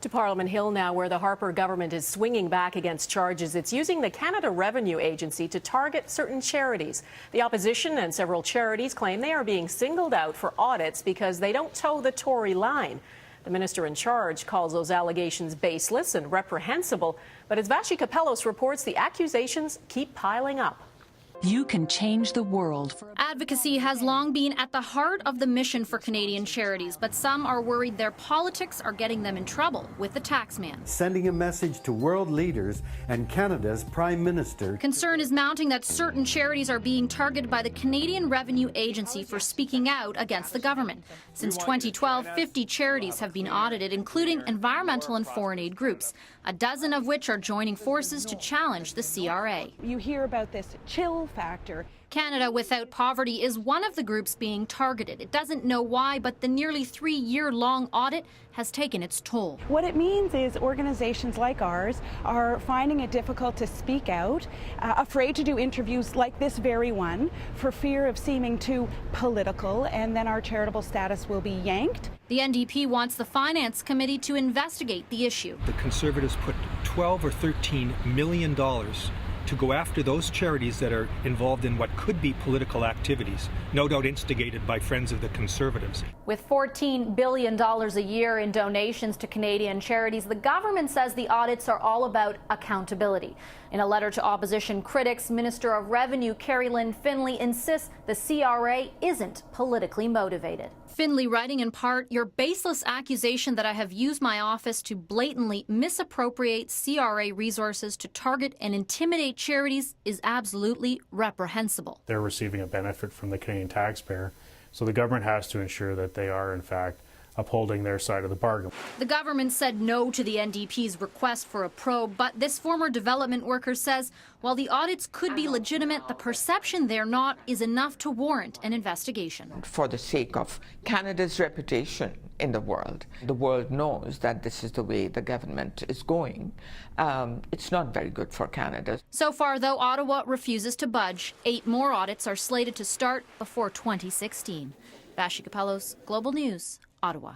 To Parliament Hill now, where the Harper government is swinging back against charges it's using the Canada Revenue Agency to target certain charities. The opposition and several charities claim they are being singled out for audits because they don't toe the Tory line. The minister in charge calls those allegations baseless and reprehensible, but as Vassy Kapelos reports, the accusations keep piling up. You can change the world. Advocacy has long been at the heart of the mission for Canadian charities, but some are worried their politics are getting them in trouble with the taxman. Sending a message to world leaders and Canada's Prime Minister. Concern is mounting that certain charities are being targeted by the Canadian Revenue Agency for speaking out against the government. Since 2012, 50 charities have been audited, including environmental and foreign aid groups, a dozen of which are joining forces to challenge the CRA. You hear about this chill factor. Canada Without Poverty is one of the groups being targeted. It doesn't know why, but the nearly 3-year-long audit has taken its toll. What it means is organizations like ours are finding it difficult to speak out, afraid to do interviews like this very one, for fear of seeming too political, and then our charitable status will be yanked. The NDP wants the Finance Committee to investigate the issue. The Conservatives put $12 or $13 million to go after those charities that are involved in what could be political activities, no doubt instigated by friends of the Conservatives. With $14 billion a year in donations to Canadian charities, the government says the audits are all about accountability. In a letter to opposition critics, Minister of Revenue Carrie Lynn Finlay insists the CRA isn't politically motivated. Finlay writing in part, "Your baseless accusation that I have used my office to blatantly misappropriate CRA resources to target and intimidate charities is absolutely reprehensible." They're receiving a benefit from the Canadian taxpayer, so the government has to ensure that they are, in fact, upholding their side of the bargain. The government said no to the NDP's request for a probe, but this former development worker says while the audits could be legitimate, the perception they're not is enough to warrant an investigation. For the sake of Canada's reputation in the world knows that this is the way the government is going. It's not very good for Canada. So far, though, Ottawa refuses to budge. 8 more audits are slated to start before 2016. Vassy Kapelos, Global News, Ottawa.